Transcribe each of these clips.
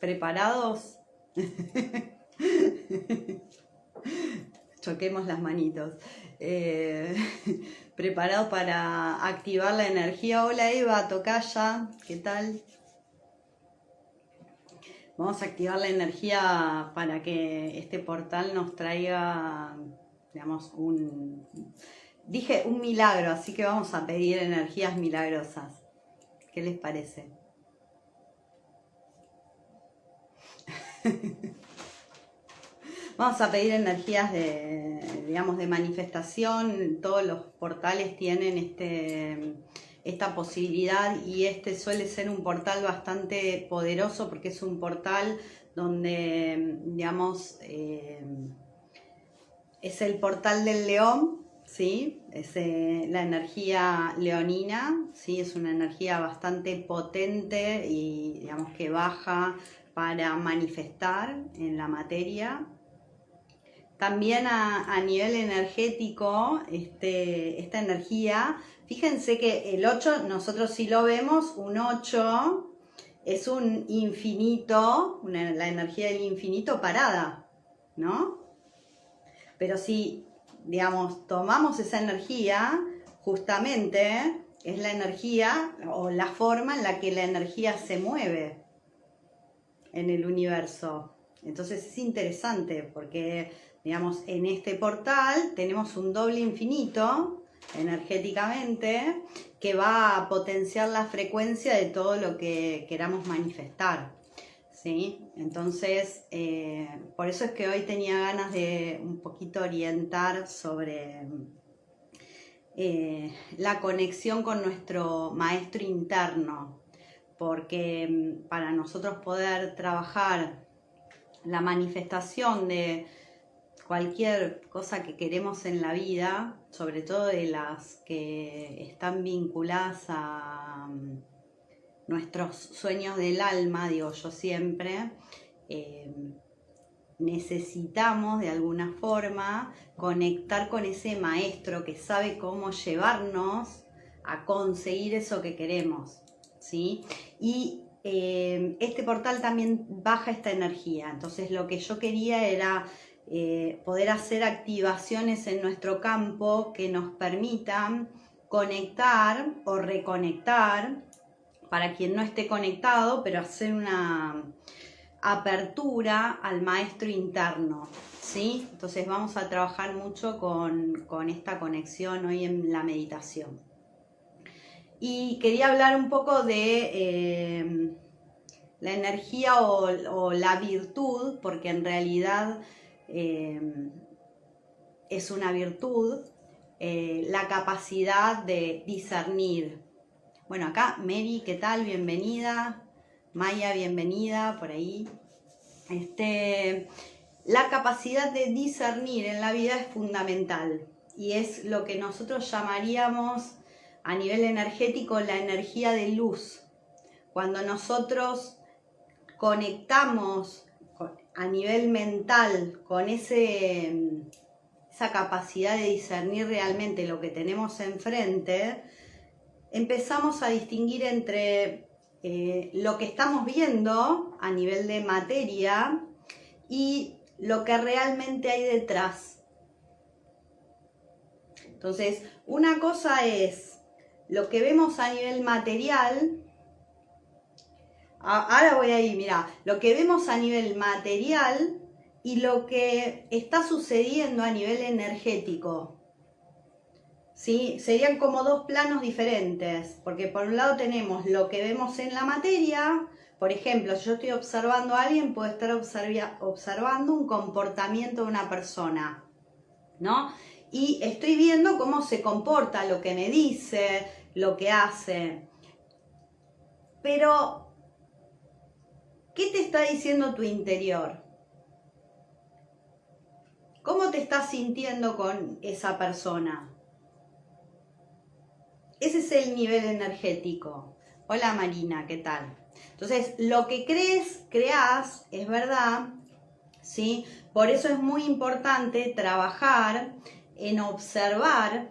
¿Preparados? Choquemos las manitos. ¿Preparados para activar la energía? Hola Eva, tocaya, ¿qué tal? Vamos a activar la energía para que este portal nos traiga, digamos, dije un milagro, así que vamos a pedir energías milagrosas. ¿Qué les parece? Vamos a pedir energías digamos, de manifestación. Todos los portales tienen esta posibilidad y este suele ser un portal bastante poderoso porque es un portal donde, digamos, es el portal del león, ¿sí? Es la energía leonina, ¿sí? Es una energía bastante potente y, digamos, que baja para manifestar en la materia. También a nivel energético, esta energía, fíjense que el 8, nosotros si lo vemos, un 8 es un infinito, la energía del infinito parada, ¿no? Pero si, digamos, tomamos esa energía, justamente es la energía o la forma en la que la energía se mueve en el universo. Entonces es interesante porque, digamos, en este portal tenemos un doble infinito energéticamente que va a potenciar la frecuencia de todo lo que queramos manifestar, ¿sí? Entonces, por eso es que hoy tenía ganas de un poquito orientar sobre la conexión con nuestro maestro interno, porque para nosotros poder trabajar la manifestación de cualquier cosa que queremos en la vida, sobre todo de las que están vinculadas a nuestros sueños del alma, digo yo siempre, necesitamos de alguna forma conectar con ese maestro que sabe cómo llevarnos a conseguir eso que queremos, ¿sí? Y este portal también baja esta energía. Entonces lo que yo quería era poder hacer activaciones en nuestro campo que nos permitan conectar o reconectar, para quien no esté conectado, pero hacer una apertura al maestro interno, ¿sí? Entonces vamos a trabajar mucho con esta conexión hoy en la meditación. Y quería hablar un poco de la energía o la virtud, porque en realidad es una virtud, la capacidad de discernir. Bueno, acá Mary, ¿qué tal? Bienvenida. Maya, bienvenida por ahí. La capacidad de discernir en la vida es fundamental y es lo que nosotros llamaríamos a nivel energético la energía de luz. Cuando nosotros conectamos a nivel mental con esa capacidad de discernir realmente lo que tenemos enfrente, empezamos a distinguir entre lo que estamos viendo a nivel de materia y lo que realmente hay detrás. Entonces, una cosa es lo que vemos a nivel material. Ahora voy ahí, mira, lo que vemos a nivel material y lo que está sucediendo a nivel energético. ¿Sí? Serían como dos planos diferentes, porque por un lado tenemos lo que vemos en la materia. Por ejemplo, si yo estoy observando a alguien, puedo estar observando un comportamiento de una persona, ¿no? Y estoy viendo cómo se comporta, lo que me dice, lo que hace. Pero, ¿qué te está diciendo tu interior? ¿Cómo te estás sintiendo con esa persona? Ese es el nivel energético. Hola Marina, ¿qué tal? Entonces, lo que creas, es verdad, ¿sí? Por eso es muy importante trabajar en observar,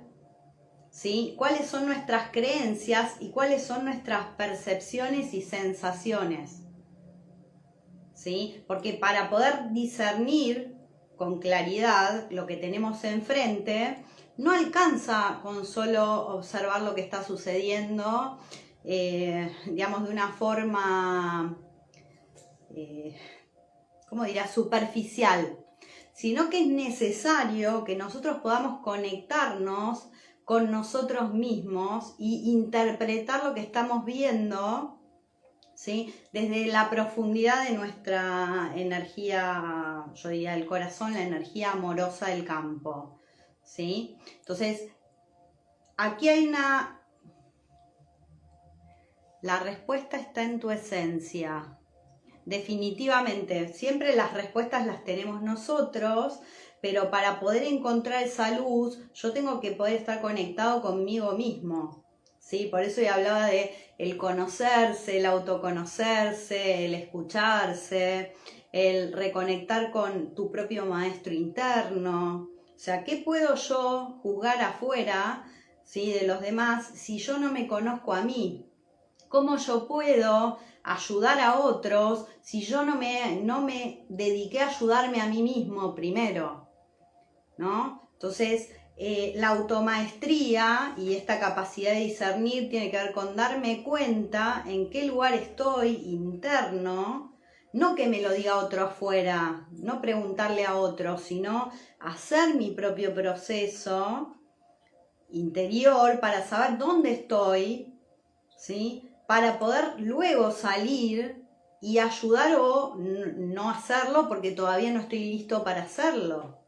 ¿sí? Cuáles son nuestras creencias y cuáles son nuestras percepciones y sensaciones. ¿sí? Porque para poder discernir con claridad lo que tenemos enfrente, no alcanza con solo observar lo que está sucediendo, digamos, de una forma, ¿cómo dirá?, superficial, sino que es necesario que nosotros podamos conectarnos con nosotros mismos y interpretar lo que estamos viendo, ¿sí?, desde la profundidad de nuestra energía, yo diría del corazón, la energía amorosa del campo, ¿sí? Entonces, aquí hay la respuesta está en tu esencia. Definitivamente, siempre las respuestas las tenemos nosotros, pero para poder encontrar esa luz, yo tengo que poder estar conectado conmigo mismo, ¿sí? Por eso ya hablaba de el conocerse, el autoconocerse, el escucharse, el reconectar con tu propio maestro interno. O sea, ¿qué puedo yo juzgar afuera, ¿sí?, de los demás si yo no me conozco a mí? ¿Cómo yo puedo ayudar a otros si yo no me dediqué a ayudarme a mí mismo primero, ¿no? Entonces, la automaestría y esta capacidad de discernir tiene que ver con darme cuenta en qué lugar estoy interno, no que me lo diga otro afuera, no preguntarle a otro, sino hacer mi propio proceso interior para saber dónde estoy, ¿sí?, para poder luego salir y ayudar o no hacerlo porque todavía no estoy listo para hacerlo,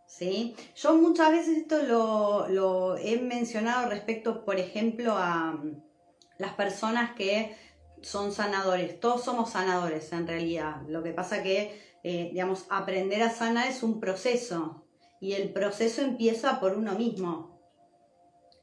¿sí? Yo muchas veces esto lo he mencionado respecto, por ejemplo, a las personas que son sanadores. Todos somos sanadores en realidad. Lo que pasa que, digamos, aprender a sanar es un proceso y el proceso empieza por uno mismo.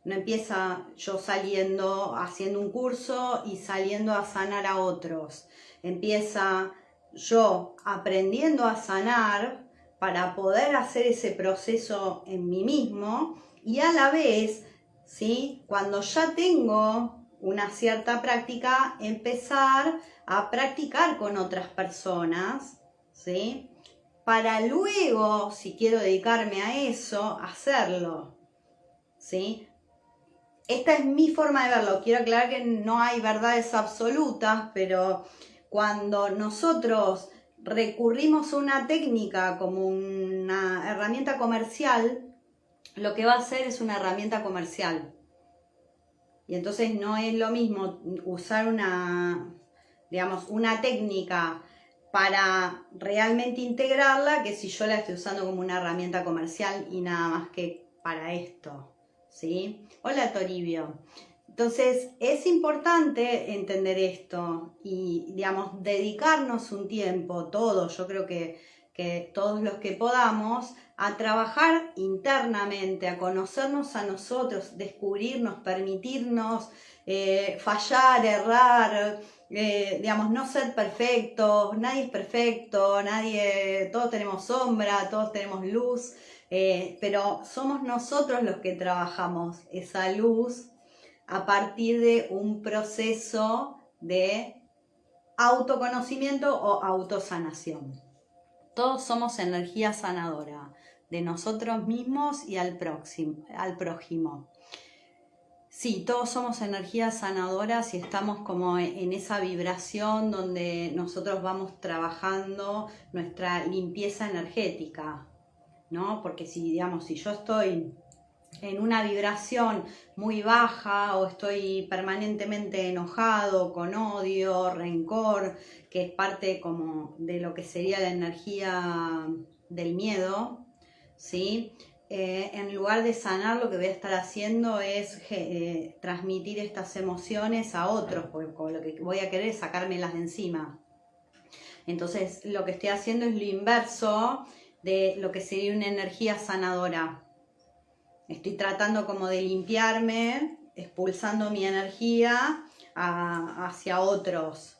No empieza yo saliendo, haciendo un curso y saliendo a sanar a otros. Empieza yo aprendiendo a sanar para poder hacer ese proceso en mí mismo y a la vez, ¿sí?, cuando ya tengo una cierta práctica, empezar a practicar con otras personas, ¿sí?, para luego, si quiero dedicarme a eso, hacerlo, ¿sí? Esta es mi forma de verlo. Quiero aclarar que no hay verdades absolutas, pero cuando nosotros recurrimos a una técnica como una herramienta comercial, lo que va a hacer es una herramienta comercial. Y entonces no es lo mismo usar una técnica para realmente integrarla que si yo la estoy usando como una herramienta comercial y nada más que para esto. ¿Sí? Hola Toribio. Entonces es importante entender esto y, digamos, dedicarnos un tiempo, todos, yo creo que todos los que podamos, a trabajar internamente, a conocernos a nosotros, descubrirnos, permitirnos fallar, errar, digamos, no ser perfectos, nadie es perfecto, todos tenemos sombra, todos tenemos luz. Pero somos nosotros los que trabajamos esa luz a partir de un proceso de autoconocimiento o autosanación. Todos somos energía sanadora de nosotros mismos y al prójimo. Sí, todos somos energías sanadoras y estamos como en esa vibración donde nosotros vamos trabajando nuestra limpieza energética, ¿no? Porque si yo estoy en una vibración muy baja o estoy permanentemente enojado, con odio, rencor, que es parte como de lo que sería la energía del miedo, ¿sí? En lugar de sanar, lo que voy a estar haciendo es transmitir estas emociones a otros, porque lo que voy a querer es sacármelas de encima. Entonces, lo que estoy haciendo es lo inverso de lo que sería una energía sanadora. Estoy tratando como de limpiarme, expulsando mi energía hacia otros,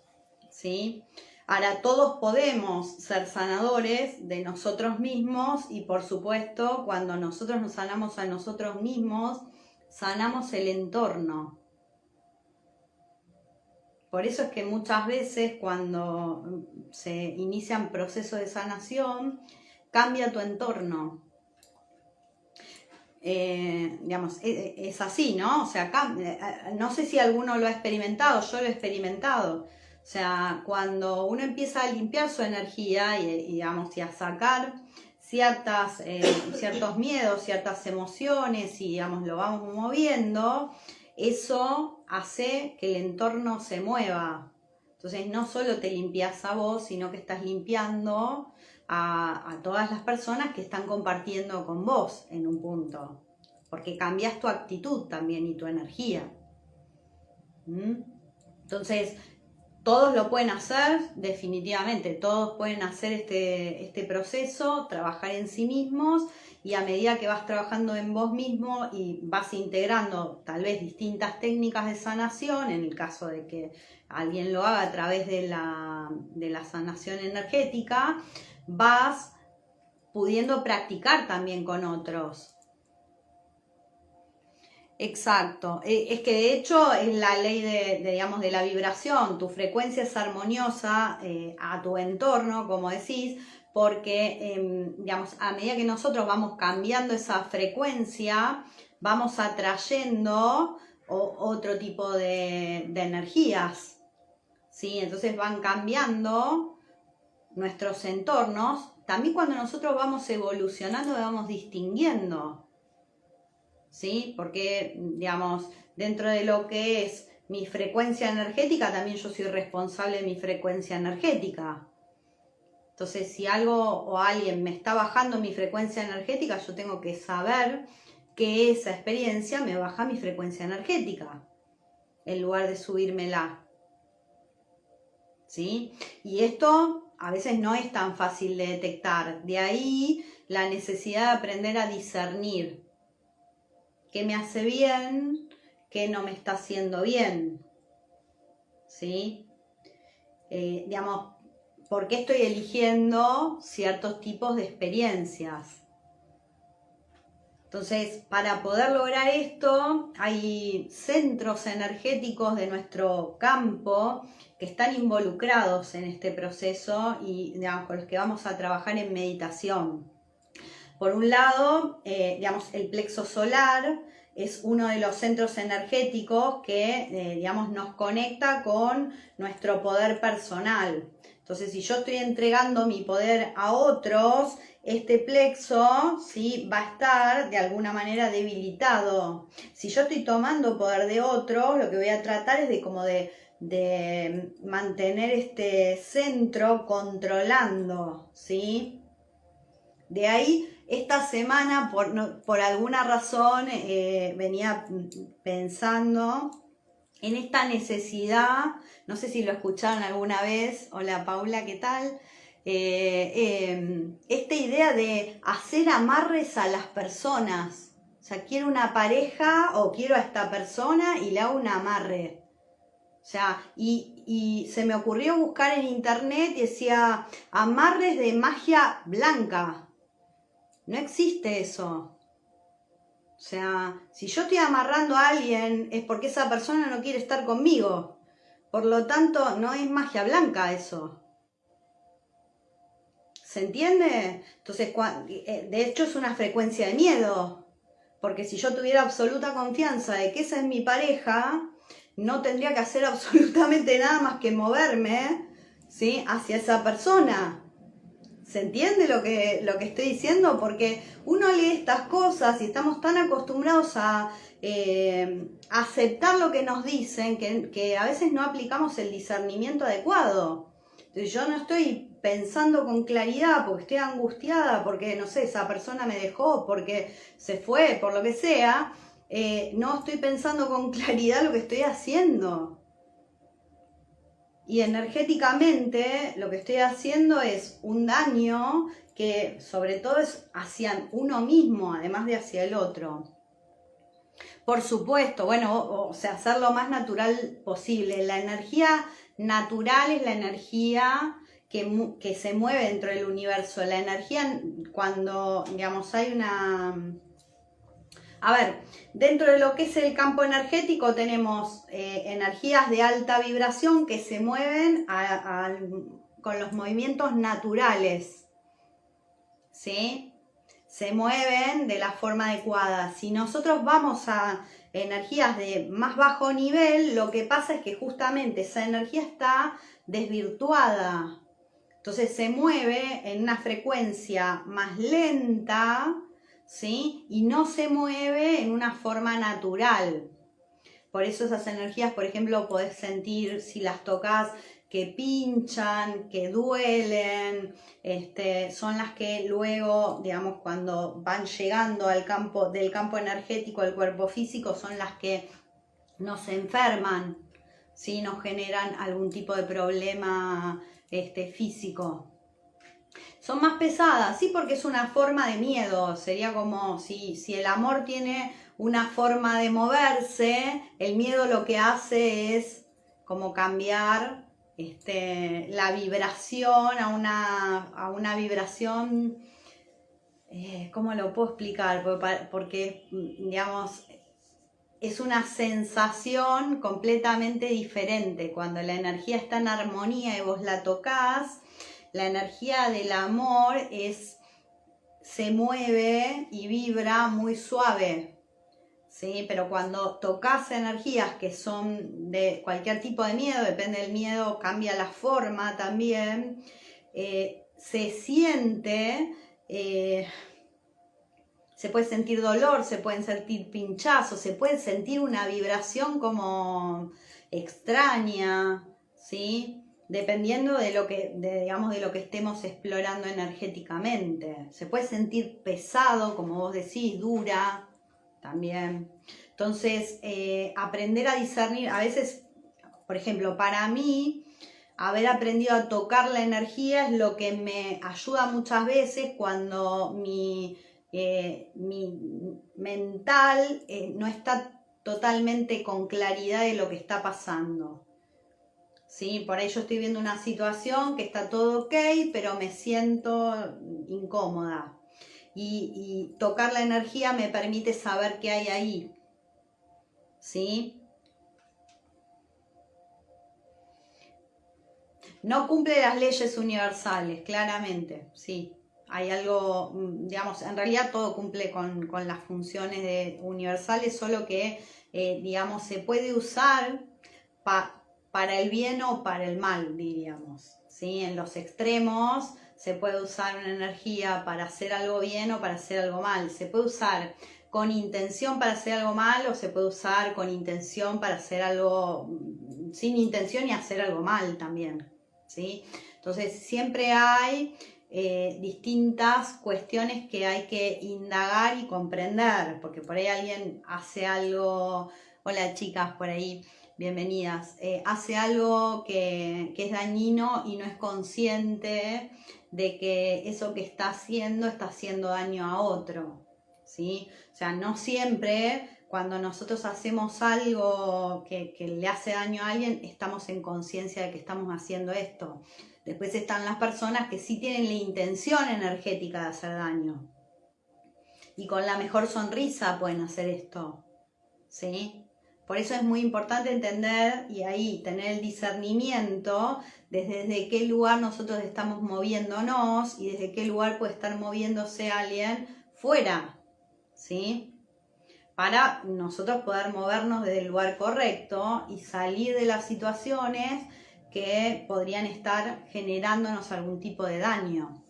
¿sí? Ahora, todos podemos ser sanadores de nosotros mismos y, por supuesto, cuando nosotros nos sanamos a nosotros mismos, sanamos el entorno. Por eso es que muchas veces cuando se inician procesos de sanación, cambia tu entorno. Digamos, es así, ¿no? O sea, no sé si alguno lo ha experimentado, yo lo he experimentado. O sea, cuando uno empieza a limpiar su energía digamos, y a sacar ciertos miedos, ciertas emociones, y digamos, lo vamos moviendo, eso hace que el entorno se mueva. Entonces no solo te limpias a vos, sino que estás limpiando a todas las personas que están compartiendo con vos en un punto, porque cambias tu actitud también y tu energía. Entonces, todos lo pueden hacer, definitivamente, todos pueden hacer este proceso, trabajar en sí mismos, y a medida que vas trabajando en vos mismo y vas integrando tal vez distintas técnicas de sanación, en el caso de que alguien lo haga a través de la sanación energética, vas pudiendo practicar también con otros. Exacto, es que de hecho es la ley digamos, de la vibración. Tu frecuencia es armoniosa a tu entorno, como decís, porque digamos, a medida que nosotros vamos cambiando esa frecuencia, vamos atrayendo otro tipo de energías, ¿sí? Entonces van cambiando nuestros entornos. También cuando nosotros vamos evolucionando, vamos distinguiendo, ¿sí? Porque, digamos, dentro de lo que es mi frecuencia energética, también yo soy responsable de mi frecuencia energética. Entonces, si algo o alguien me está bajando mi frecuencia energética, yo tengo que saber que esa experiencia me baja mi frecuencia energética, en lugar de subírmela, ¿sí? Y esto a veces no es tan fácil de detectar. De ahí la necesidad de aprender a discernir qué me hace bien, qué no me está haciendo bien, ¿sí? Digamos, ¿por qué estoy eligiendo ciertos tipos de experiencias? Entonces, para poder lograr esto, hay centros energéticos de nuestro campo que están involucrados en este proceso y, digamos, con los que vamos a trabajar en meditación. Por un lado, digamos, el plexo solar es uno de los centros energéticos que, digamos, nos conecta con nuestro poder personal. Entonces, si yo estoy entregando mi poder a otros, este plexo, ¿sí?, va a estar de alguna manera debilitado. Si yo estoy tomando poder de otros, lo que voy a tratar es de mantener este centro controlando, ¿sí? De ahí, esta semana, por alguna razón, venía pensando en esta necesidad, no sé si lo escucharon alguna vez. Hola Paula, ¿qué tal? Esta idea de hacer amarres a las personas. O sea, quiero una pareja o quiero a esta persona y le hago un amarre. O sea, y se me ocurrió buscar en internet y decía amarres de magia blanca. No existe eso. O sea, si yo estoy amarrando a alguien es porque esa persona no quiere estar conmigo. Por lo tanto, no es magia blanca eso. ¿Se entiende? Entonces, de hecho es una frecuencia de miedo. Porque si yo tuviera absoluta confianza de que esa es mi pareja, no tendría que hacer absolutamente nada más que moverme, ¿sí?, hacia esa persona. ¿Se entiende lo que estoy diciendo? Porque uno lee estas cosas y estamos tan acostumbrados a aceptar lo que nos dicen que a veces no aplicamos el discernimiento adecuado. Entonces, yo no estoy pensando con claridad porque estoy angustiada, porque, no sé, esa persona me dejó, porque se fue, por lo que sea. No estoy pensando con claridad lo que estoy haciendo. Y energéticamente lo que estoy haciendo es un daño que sobre todo es hacia uno mismo, además de hacia el otro. Por supuesto, bueno, o sea, hacer lo más natural posible. La energía natural es la energía que se mueve dentro del universo. La energía, cuando, digamos, hay A ver, dentro de lo que es el campo energético tenemos energías de alta vibración que se mueven con los movimientos naturales, ¿sí? Se mueven de la forma adecuada. Si nosotros vamos a energías de más bajo nivel, lo que pasa es que justamente esa energía está desvirtuada. Entonces se mueve en una frecuencia más lenta, ¿sí? Y no se mueve en una forma natural. Por eso esas energías, por ejemplo, podés sentir si las tocas que pinchan, que duelen, son las que luego, digamos, cuando van llegando del campo energético al cuerpo físico, son las que nos enferman, ¿sí? Nos generan algún tipo de problema físico. Son más pesadas, sí, porque es una forma de miedo. Sería como si el amor tiene una forma de moverse, el miedo lo que hace es como cambiar la vibración a una vibración, ¿cómo lo puedo explicar? Porque digamos, es una sensación completamente diferente. Cuando la energía está en armonía y vos la tocás, la energía del amor se mueve y vibra muy suave, ¿sí? Pero cuando tocas energías que son de cualquier tipo de miedo, depende del miedo, cambia la forma también, se siente, se puede sentir dolor, se pueden sentir pinchazos, se puede sentir una vibración como extraña, ¿sí? Dependiendo de lo que estemos explorando energéticamente. Se puede sentir pesado, como vos decís, dura también. Entonces, aprender a discernir, a veces, por ejemplo, para mí, haber aprendido a tocar la energía es lo que me ayuda muchas veces cuando mi mental no está totalmente con claridad de lo que está pasando. ¿Sí? Por ahí yo estoy viendo una situación que está todo ok, pero me siento incómoda. Y tocar la energía me permite saber qué hay ahí. ¿Sí? No cumple las leyes universales, claramente, sí. Hay algo, digamos, en realidad todo cumple con las funciones universales, solo que, digamos, se puede usar para el bien o para el mal, diríamos, ¿sí? En los extremos se puede usar una energía para hacer algo bien o para hacer algo mal. Se puede usar con intención para hacer algo mal o se puede usar con intención para hacer algo sin intención y hacer algo mal también, ¿sí? Entonces siempre hay distintas cuestiones que hay que indagar y comprender, porque por ahí alguien hace algo, hola chicas por ahí, bienvenidas, hace algo que es dañino y no es consciente de que eso que está haciendo daño a otro, ¿sí? O sea, no siempre cuando nosotros hacemos algo que le hace daño a alguien, estamos en conciencia de que estamos haciendo esto. Después están las personas que sí tienen la intención energética de hacer daño. Y con la mejor sonrisa pueden hacer esto, ¿sí? Por eso es muy importante entender y ahí tener el discernimiento desde qué lugar nosotros estamos moviéndonos y desde qué lugar puede estar moviéndose alguien fuera, ¿sí? Para nosotros poder movernos desde el lugar correcto y salir de las situaciones que podrían estar generándonos algún tipo de daño.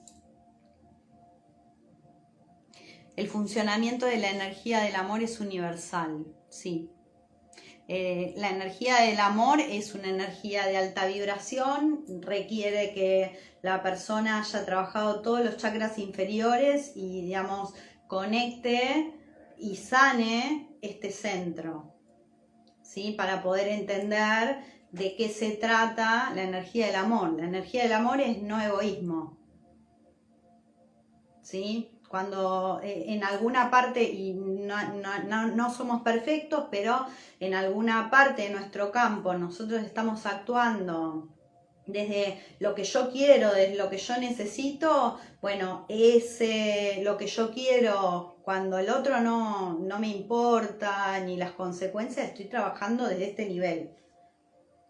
El funcionamiento de la energía del amor es universal, sí. La energía del amor es una energía de alta vibración, requiere que la persona haya trabajado todos los chakras inferiores y, digamos, conecte y sane este centro, ¿sí? Para poder entender de qué se trata la energía del amor. La energía del amor es no egoísmo, ¿sí? Cuando en alguna parte, y no somos perfectos, pero en alguna parte de nuestro campo nosotros estamos actuando desde lo que yo quiero, desde lo que yo necesito, bueno, lo que yo quiero, cuando el otro no me importa, ni las consecuencias, estoy trabajando desde este nivel,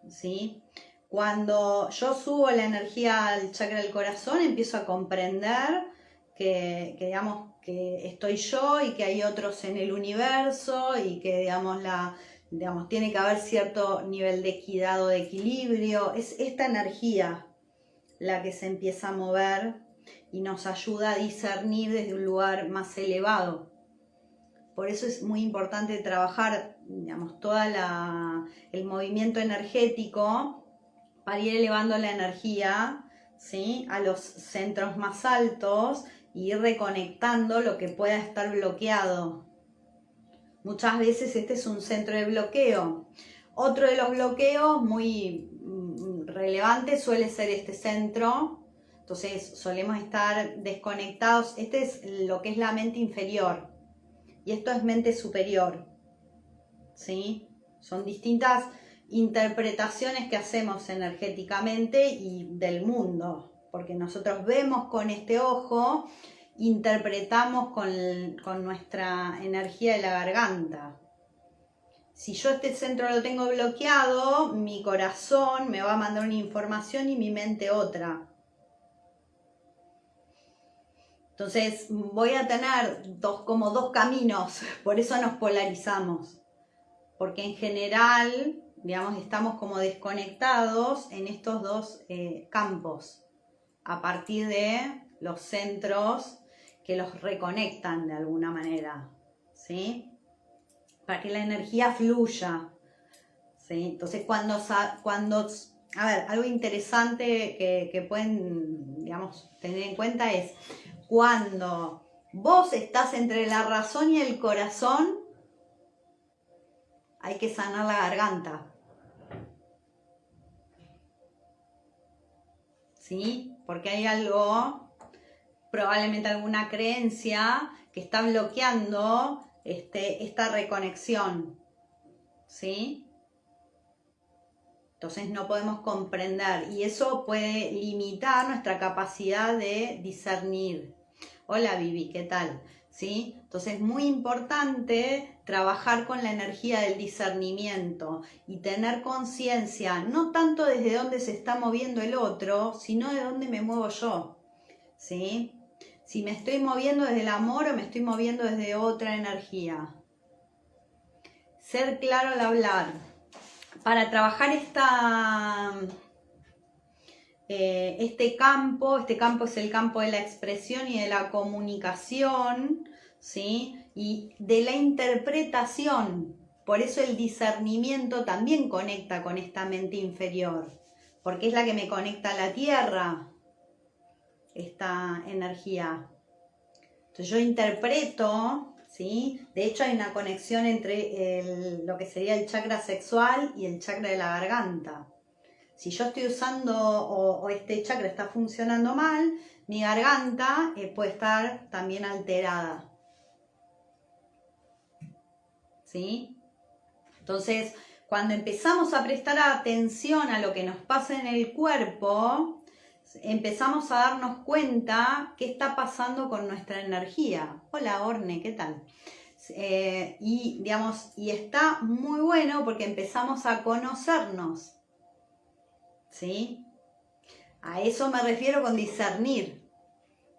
¿sí? Cuando yo subo la energía al chakra del corazón, empiezo a comprender que digamos, que estoy yo y que hay otros en el universo y que, digamos, tiene que haber cierto nivel de equidad o de equilibrio. Es esta energía la que se empieza a mover y nos ayuda a discernir desde un lugar más elevado. Por eso es muy importante trabajar, digamos, el movimiento energético para ir elevando la energía, ¿sí?, a los centros más altos y ir reconectando lo que pueda estar bloqueado. Muchas veces este es un centro de bloqueo. Otro de los bloqueos muy relevante suele ser este centro. Entonces solemos estar desconectados. Este es lo que es la mente inferior y esto es mente superior, ¿sí? Son distintas interpretaciones que hacemos energéticamente y del mundo, porque nosotros vemos con este ojo, interpretamos con nuestra energía de la garganta. Si yo este centro lo tengo bloqueado, mi corazón me va a mandar una información y mi mente otra. Entonces voy a tener como dos caminos, por eso nos polarizamos, porque en general, digamos, estamos como desconectados en estos dos campos, a partir de los centros que los reconectan de alguna manera, ¿sí? Para que la energía fluya, ¿sí? Entonces cuando a ver, algo interesante que pueden, digamos, tener en cuenta es cuando vos estás entre la razón y el corazón, hay que sanar la garganta, ¿sí? Porque hay algo, probablemente alguna creencia que está bloqueando esta reconexión, ¿sí? Entonces no podemos comprender y eso puede limitar nuestra capacidad de discernir. Hola Vivi, ¿qué tal? ¿Sí? Entonces es muy importante trabajar con la energía del discernimiento y tener conciencia, no tanto desde dónde se está moviendo el otro, sino de dónde me muevo yo, ¿sí? Si me estoy moviendo desde el amor o me estoy moviendo desde otra energía. Ser claro al hablar. Para trabajar este campo es el campo de la expresión y de la comunicación, ¿sí? Y de la interpretación. Por eso el discernimiento también conecta con esta mente inferior, porque es la que me conecta a la tierra, esta energía. Entonces yo interpreto, ¿sí? De hecho hay una conexión entre lo que sería el chakra sexual y el chakra de la garganta. Si yo estoy usando o este chakra está funcionando mal, mi garganta puede estar también alterada, ¿sí? Entonces, cuando empezamos a prestar atención a lo que nos pasa en el cuerpo, empezamos a darnos cuenta qué está pasando con nuestra energía. Hola Orne, ¿qué tal? Y está muy bueno porque empezamos a conocernos, ¿sí? A eso me refiero con discernir.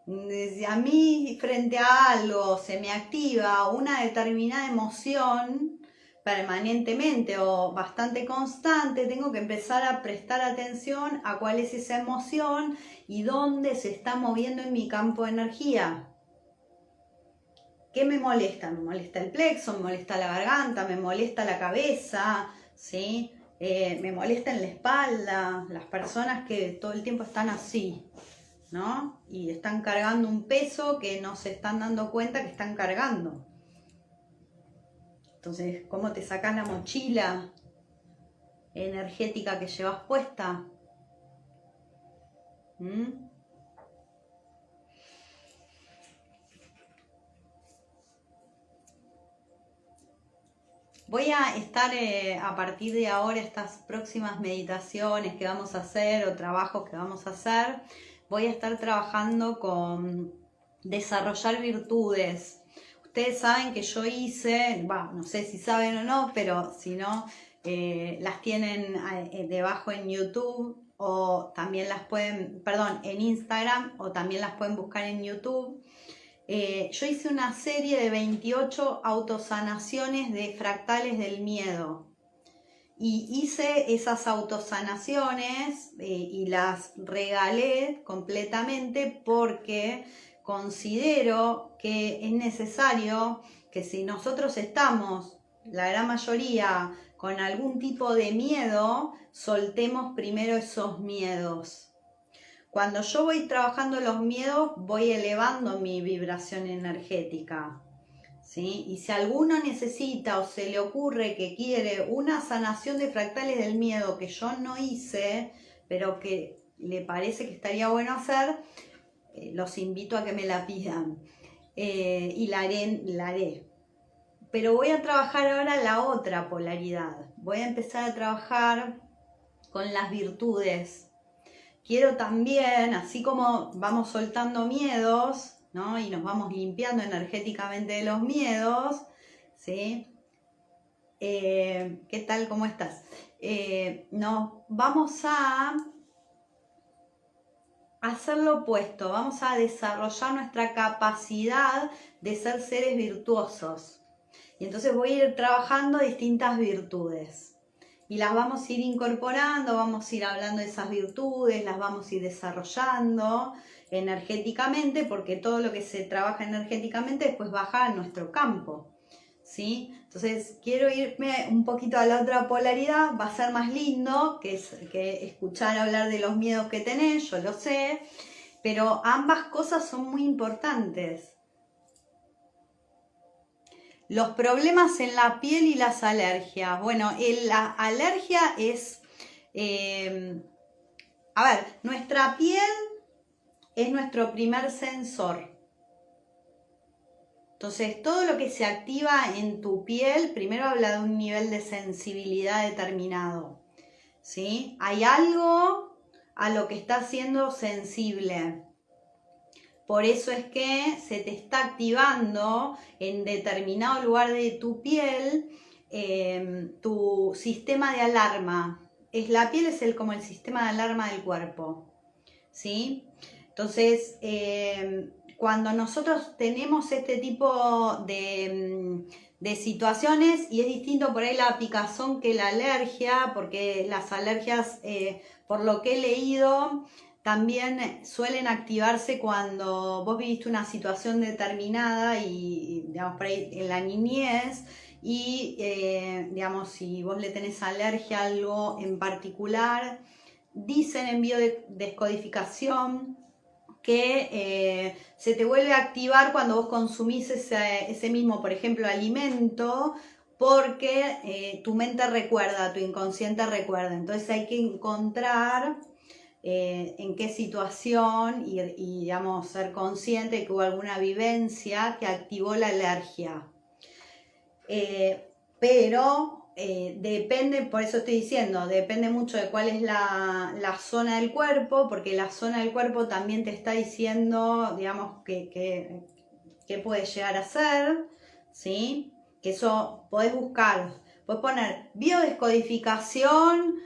Si a mí frente a algo se me activa una determinada emoción permanentemente o bastante constante, tengo que empezar a prestar atención a cuál es esa emoción y dónde se está moviendo en mi campo de energía. ¿Qué me molesta? Me molesta el plexo, me molesta la garganta, me molesta la cabeza, ¿sí? Me molesta en la espalda, las personas que todo el tiempo están así, ¿no? Y están cargando un peso que no se están dando cuenta que están cargando. Entonces, ¿cómo te sacas la mochila energética que llevas puesta? Voy a estar a partir de ahora, estas próximas meditaciones que vamos a hacer o trabajos que vamos a hacer, voy a estar trabajando con desarrollar virtudes. Ustedes saben que yo hice, no sé si saben o no, pero si no, las tienen debajo en YouTube o también las pueden, perdón, en Instagram o también las pueden buscar en YouTube. Yo hice una serie de 28 autosanaciones de fractales del miedo y hice esas autosanaciones y las regalé completamente porque considero que es necesario que si nosotros estamos, la gran mayoría, con algún tipo de miedo, soltemos primero esos miedos. Cuando yo voy trabajando los miedos, voy elevando mi vibración energética, ¿sí? Y si alguno necesita o se le ocurre que quiere una sanación de fractales del miedo que yo no hice, pero que le parece que estaría bueno hacer, los invito a que me la pidan y la haré. Pero voy a trabajar ahora la otra polaridad. Voy a empezar a trabajar con las virtudes. Quiero también, así como vamos soltando miedos, ¿no? Y nos vamos limpiando energéticamente de los miedos, ¿sí? ¿Qué tal? ¿Cómo estás? Nos vamos a hacer lo opuesto, vamos a desarrollar nuestra capacidad de ser seres virtuosos. Y entonces voy a ir trabajando distintas virtudes. Y las vamos a ir incorporando, vamos a ir hablando de esas virtudes, las vamos a ir desarrollando energéticamente, porque todo lo que se trabaja energéticamente después baja a nuestro campo, ¿sí? Entonces quiero irme un poquito a la otra polaridad, va a ser más lindo que escuchar hablar de los miedos que tenés, yo lo sé, pero ambas cosas son muy importantes. Los problemas en la piel y las alergias. Bueno, la alergia es... nuestra piel es nuestro primer sensor. Entonces, todo lo que se activa en tu piel, primero habla de un nivel de sensibilidad determinado, ¿sí? Hay algo a lo que estás siendo sensible. Por eso es que se te está activando en determinado lugar de tu piel tu sistema de alarma. La piel es como el sistema de alarma del cuerpo, ¿sí? Entonces, cuando nosotros tenemos este tipo de situaciones, y es distinto por ahí la picazón que la alergia, porque las alergias, por lo que he leído, también suelen activarse cuando vos viviste una situación determinada y digamos, por ahí en la niñez, y digamos, si vos le tenés alergia a algo en particular, dicen en biodescodificación que se te vuelve a activar cuando vos consumís ese mismo, por ejemplo, alimento, porque tu mente recuerda, tu inconsciente recuerda. Entonces hay que encontrar en qué situación y digamos, ser consciente de que hubo alguna vivencia que activó la alergia. Pero depende, por eso estoy diciendo, depende mucho de cuál es la zona del cuerpo, porque la zona del cuerpo también te está diciendo, digamos, que puede llegar a ser, ¿sí? Que eso podés buscar, podés poner biodescodificación,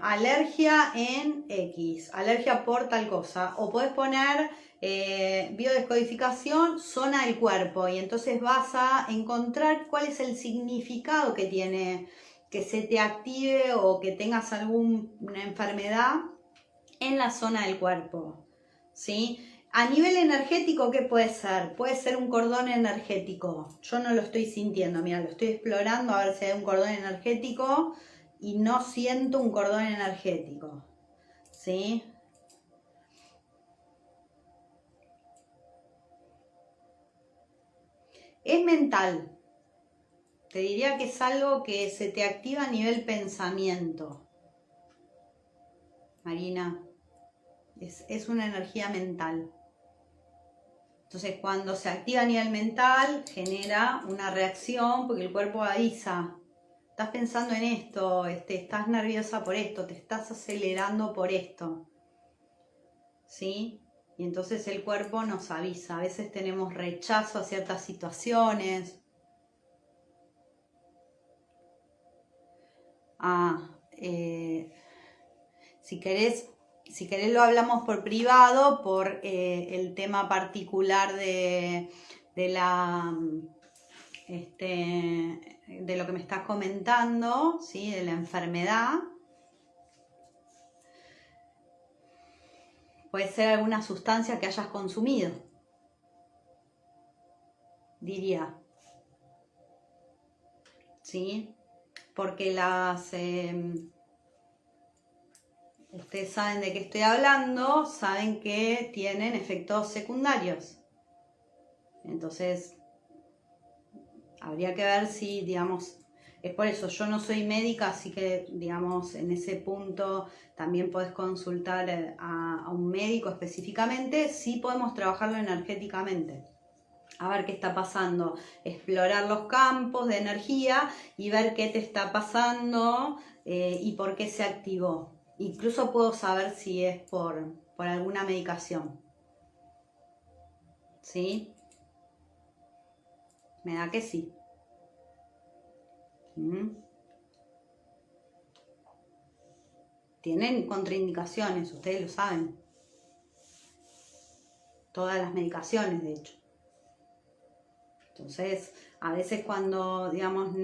alergia en X, alergia por tal cosa, o podés poner biodescodificación, zona del cuerpo, y entonces vas a encontrar cuál es el significado que tiene que se te active o que tengas alguna enfermedad en la zona del cuerpo, ¿sí? A nivel energético, ¿qué puede ser? Puede ser un cordón energético. Yo no lo estoy sintiendo, mira, lo estoy explorando a ver si hay un cordón energético y no siento un cordón energético, ¿sí? Es mental. Te diría que es algo que se te activa a nivel pensamiento. Marina, es una energía mental. Entonces, cuando se activa a nivel mental, genera una reacción porque el cuerpo avisa. Estás pensando en esto, estás nerviosa por esto, te estás acelerando por esto. ¿Sí? Y entonces el cuerpo nos avisa. A veces tenemos rechazo a ciertas situaciones. Si querés lo hablamos por privado, por el tema particular de lo que me estás comentando, ¿sí? De la enfermedad. Puede ser alguna sustancia que hayas consumido, diría. ¿Sí? Porque ustedes saben de qué estoy hablando, saben que tienen efectos secundarios. Entonces, habría que ver si, digamos, es por eso, yo no soy médica, así que, digamos, en ese punto también podés consultar a un médico específicamente. Sí podemos trabajarlo energéticamente. A ver qué está pasando, explorar los campos de energía y ver qué te está pasando y por qué se activó. Incluso puedo saber si es por alguna medicación. ¿Sí? Me da que sí. Tienen contraindicaciones, ustedes lo saben. Todas las medicaciones, de hecho. Entonces, a veces cuando, digamos,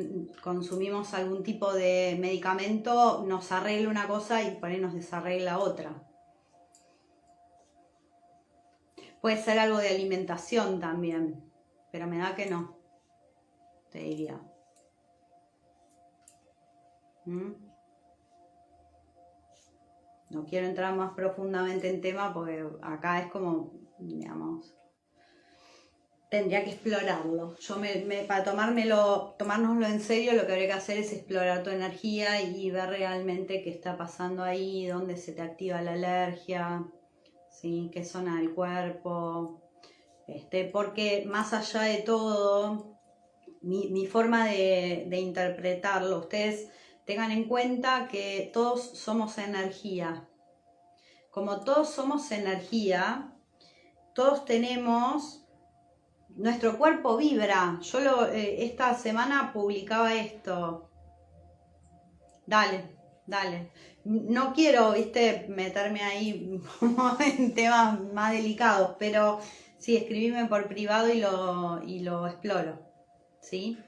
consumimos algún tipo de medicamento, nos arregla una cosa y por ahí nos desarregla otra. Puede ser algo de alimentación también, pero me da que no, te diría. No quiero entrar más profundamente en tema porque acá es como, digamos, tendría que explorarlo. Yo para tomárnoslo en serio, lo que habría que hacer es explorar tu energía y ver realmente qué está pasando ahí, dónde se te activa la alergia, ¿sí? Qué zona del cuerpo. Porque más allá de todo, mi forma de interpretarlo, ustedes tengan en cuenta que todos somos energía. Como todos somos energía, todos tenemos... Nuestro cuerpo vibra. Yo esta semana publicaba esto. Dale. No quiero, meterme ahí en temas más delicados, pero sí, escribime por privado y lo exploro. ¿Sí?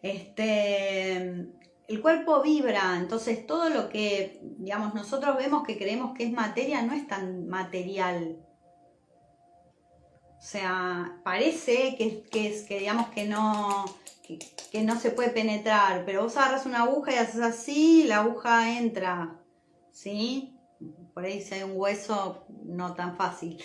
El cuerpo vibra, entonces todo lo que, digamos, nosotros vemos que creemos que es materia no es tan material. O sea, parece que digamos que no se puede penetrar, pero vos agarras una aguja y haces así, la aguja entra, ¿sí? Por ahí si hay un hueso, no tan fácil.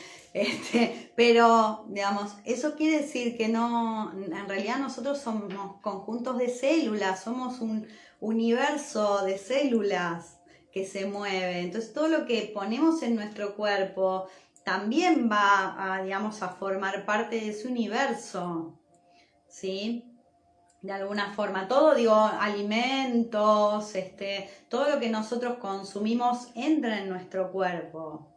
Pero, digamos, eso quiere decir que no, en realidad nosotros somos conjuntos de células, somos un universo de células que se mueve. Entonces, todo lo que ponemos en nuestro cuerpo también va a formar parte de ese universo, ¿sí? De alguna forma, todo, alimentos, todo lo que nosotros consumimos entra en nuestro cuerpo.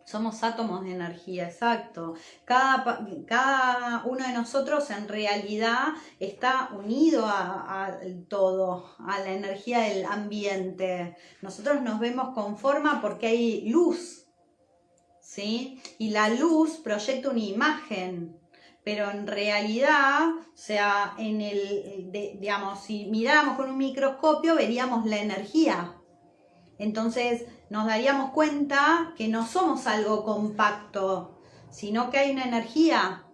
Somos átomos de energía, exacto. Cada uno de nosotros en realidad está unido a todo, a la energía del ambiente. Nosotros nos vemos con forma porque hay luz, ¿sí? Y la luz proyecta una imagen, pero en realidad, o sea, si miráramos con un microscopio veríamos la energía. Entonces nos daríamos cuenta que no somos algo compacto, sino que hay una energía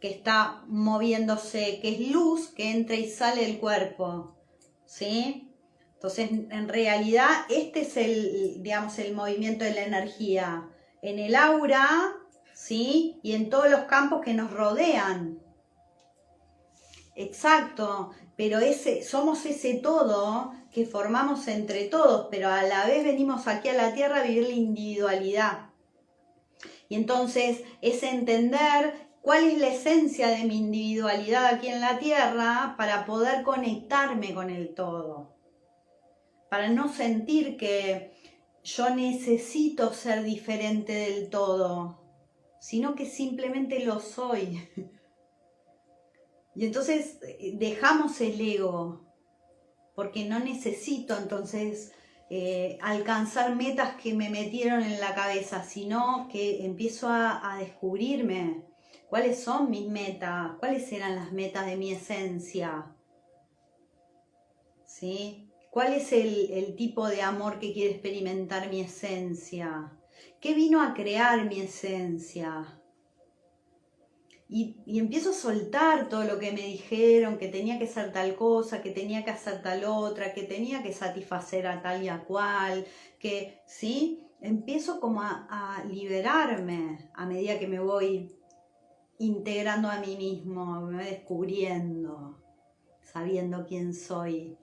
que está moviéndose, que es luz que entra y sale del cuerpo, ¿sí? Entonces, en realidad, este es el movimiento de la energía en el aura, ¿sí? Y en todos los campos que nos rodean. Exacto, pero somos ese todo que formamos entre todos, pero a la vez venimos aquí a la Tierra a vivir la individualidad. Y entonces es entender cuál es la esencia de mi individualidad aquí en la Tierra para poder conectarme con el todo. Para no sentir que yo necesito ser diferente del todo, sino que simplemente lo soy. Y entonces dejamos el ego, porque no necesito entonces alcanzar metas que me metieron en la cabeza, sino que empiezo a descubrirme cuáles son mis metas, cuáles eran las metas de mi esencia, ¿sí? ¿Cuál es el tipo de amor que quiere experimentar mi esencia? ¿Qué vino a crear mi esencia? Y empiezo a soltar todo lo que me dijeron, que tenía que ser tal cosa, que tenía que hacer tal otra, que tenía que satisfacer a tal y a cual, que, ¿sí? Empiezo como a liberarme a medida que me voy integrando a mí mismo, me voy descubriendo, sabiendo quién soy.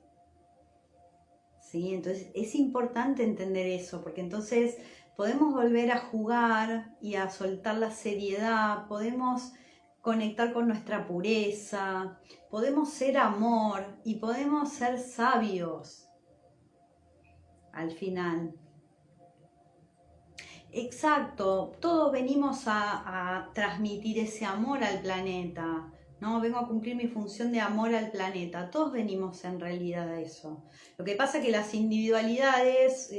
¿Sí? Entonces es importante entender eso, porque entonces podemos volver a jugar y a soltar la seriedad, podemos conectar con nuestra pureza, podemos ser amor y podemos ser sabios al final. Exacto, todos venimos a transmitir ese amor al planeta, ¿no? Vengo a cumplir mi función de amor al planeta, todos venimos en realidad a eso. Lo que pasa es que las individualidades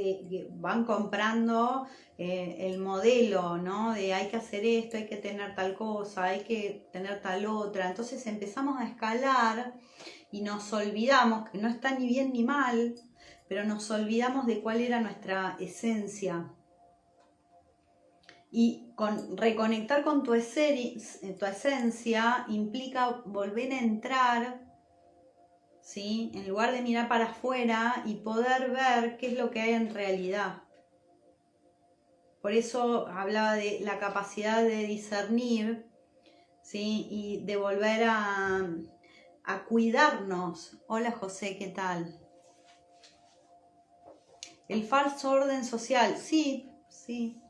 van comprando el modelo, ¿no? De hay que hacer esto, hay que tener tal cosa, hay que tener tal otra. Entonces empezamos a escalar y nos olvidamos, que no está ni bien ni mal, pero nos olvidamos de cuál era nuestra esencia. Y reconectar con tu esencia implica volver a entrar, ¿sí? En lugar de mirar para afuera y poder ver qué es lo que hay en realidad. Por eso hablaba de la capacidad de discernir, ¿sí? Y de volver a cuidarnos. Hola José, ¿qué tal? El falso orden social, sí, sí.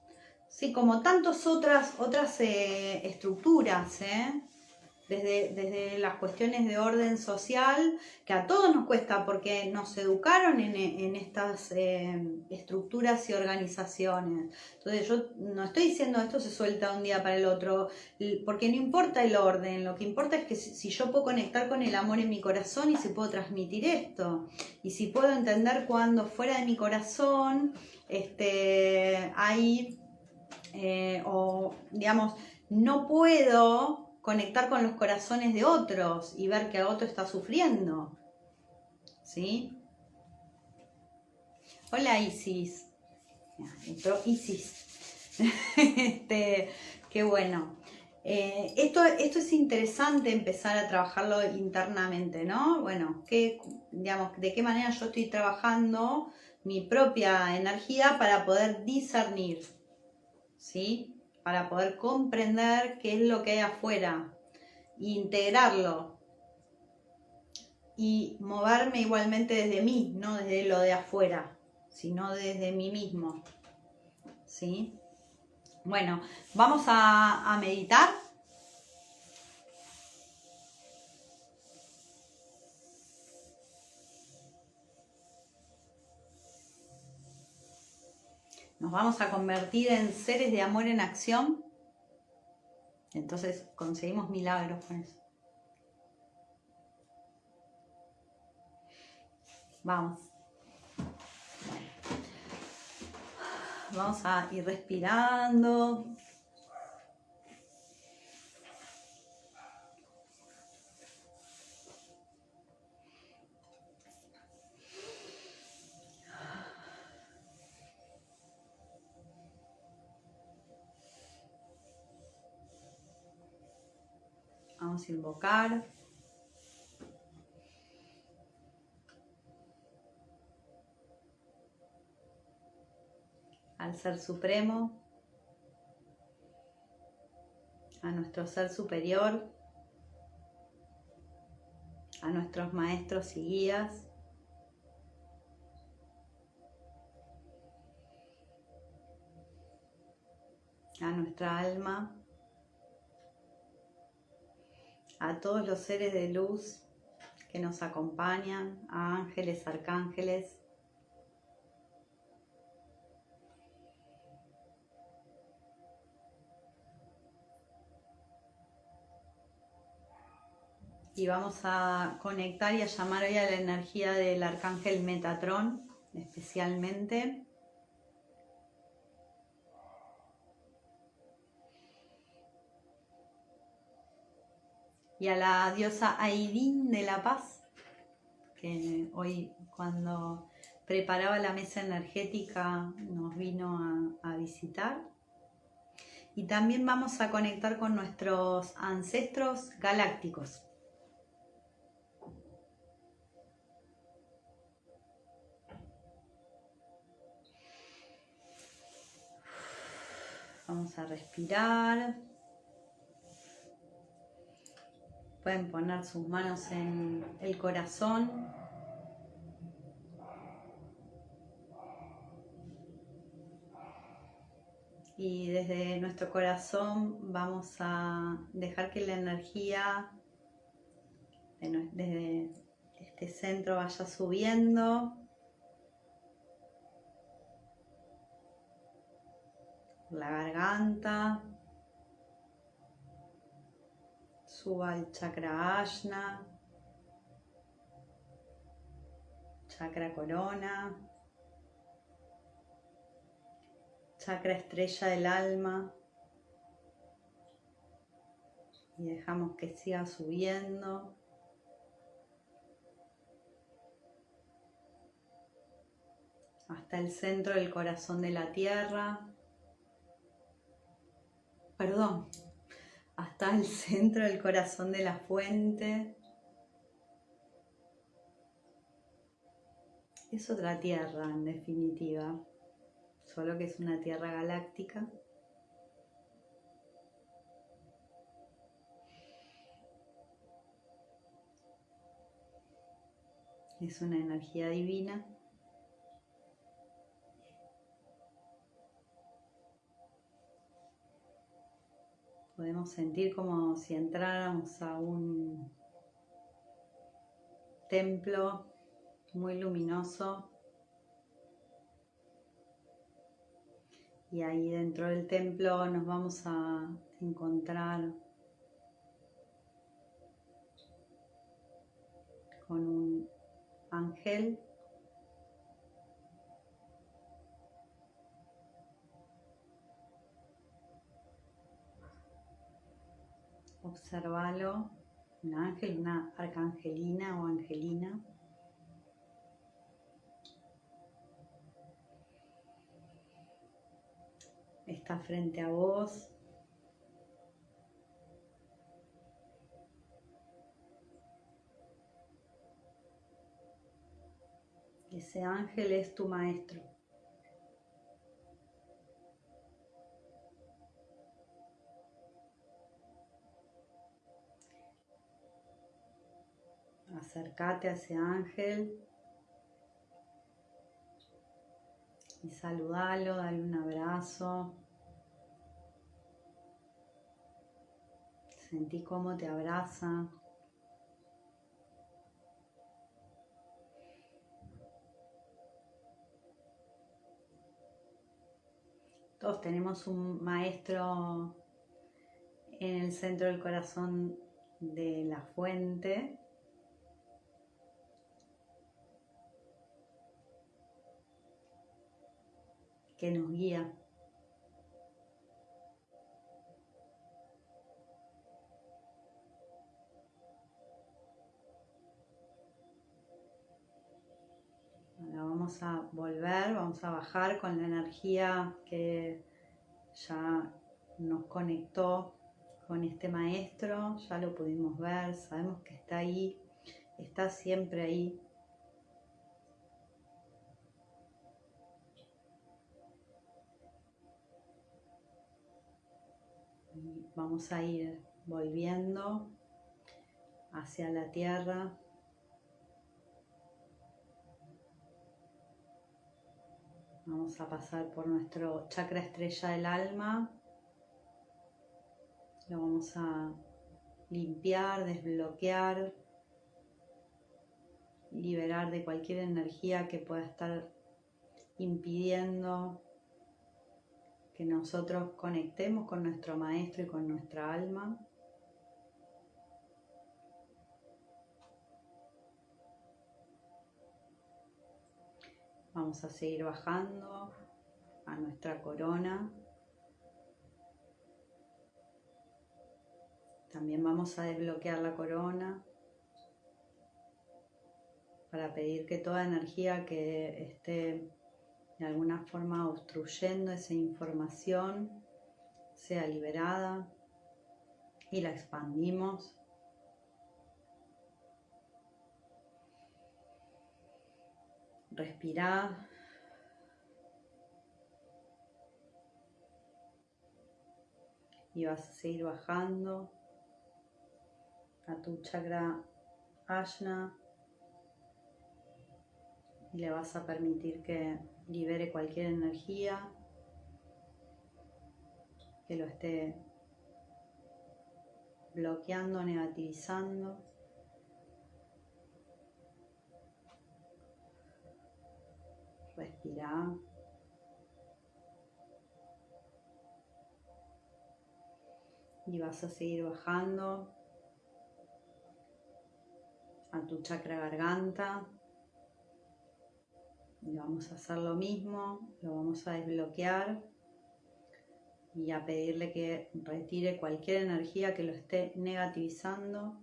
Sí, como tantas otras estructuras, desde las cuestiones de orden social, que a todos nos cuesta porque nos educaron en estas estructuras y organizaciones. Entonces yo no estoy diciendo esto se suelta un día para el otro, porque no importa el orden, lo que importa es que si yo puedo conectar con el amor en mi corazón y si puedo transmitir esto, y si puedo entender cuando fuera de mi corazón hay... o digamos, no puedo conectar con los corazones de otros y ver que el otro está sufriendo, ¿sí? Hola Isis, entró Isis, qué bueno. Esto es interesante empezar a trabajarlo internamente, ¿no? Bueno, digamos, de qué manera yo estoy trabajando mi propia energía para poder discernir, ¿sí? Para poder comprender qué es lo que hay afuera, integrarlo y moverme igualmente desde mí, no desde lo de afuera, sino desde mí mismo, ¿sí? Bueno, vamos a meditar. Nos vamos a convertir en seres de amor en acción. Entonces conseguimos milagros con eso. Vamos. Vamos a ir respirando. Vamos a invocar al Ser Supremo, a nuestro Ser Superior, a nuestros maestros y guías, a nuestra alma, a todos los seres de luz que nos acompañan, a ángeles, arcángeles. Y vamos a conectar y a llamar hoy a la energía del arcángel Metatrón, especialmente. Y a la diosa Aidín de la Paz, que hoy cuando preparaba la mesa energética nos vino a visitar. Y también vamos a conectar con nuestros ancestros galácticos. Vamos a respirar. Pueden poner sus manos en el corazón. Y desde nuestro corazón vamos a dejar que la energía desde este centro vaya subiendo por la garganta, suba al chakra Ajna, chakra corona, chakra estrella del alma, y dejamos que siga subiendo hasta el centro del corazón de la tierra, hasta el centro del corazón de la fuente. Es otra tierra en definitiva, solo que es una tierra galáctica. Es una energía divina. Podemos sentir como si entráramos a un templo muy luminoso. Y ahí dentro del templo nos vamos a encontrar con un ángel. Observalo, un ángel, una arcangelina o angelina. Está frente a vos. Ese ángel es tu maestro. Acércate a ese ángel y saludalo, dale un abrazo. Sentí cómo te abraza. Todos tenemos un maestro en el centro del corazón de la fuente. Que nos guía. Ahora vamos a volver, vamos a bajar con la energía que ya nos conectó con este maestro, ya lo pudimos ver, sabemos que está ahí, está siempre ahí. Y vamos a ir volviendo hacia la tierra. Vamos a pasar por nuestro chakra estrella del alma, Lo vamos a limpiar, desbloquear, liberar de cualquier energía que pueda estar impidiendo que nosotros conectemos con nuestro maestro y con nuestra alma. Vamos a seguir bajando a nuestra corona. También vamos a desbloquear la corona para pedir que toda energía que esté de alguna forma obstruyendo esa información sea liberada y la expandimos. Respirá. Y vas a seguir bajando a tu chakra Ajna y le vas a permitir que libere cualquier energía que lo esté bloqueando, negativizando. Respirá. Y vas a seguir bajando a tu chakra garganta. Y vamos a hacer lo mismo, lo vamos a desbloquear y a pedirle que retire cualquier energía que lo esté negativizando.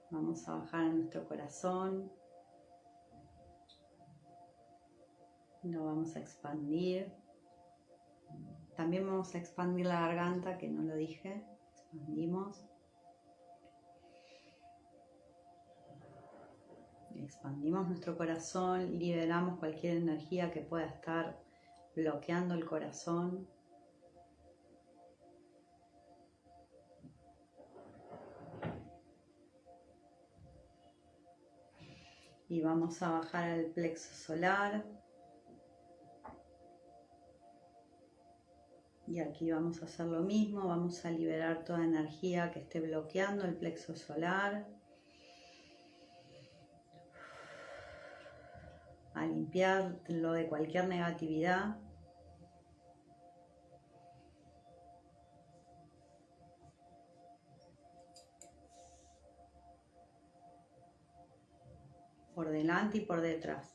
Vamos a bajar a nuestro corazón. Lo vamos a expandir. También vamos a expandir la garganta, que no lo dije. Expandimos. Expandimos nuestro corazón, liberamos cualquier energía que pueda estar bloqueando el corazón. Y vamos a bajar al plexo solar. Y aquí vamos a hacer lo mismo, vamos a liberar toda energía que esté bloqueando el plexo solar. A limpiarlo de cualquier negatividad. Por delante y por detrás.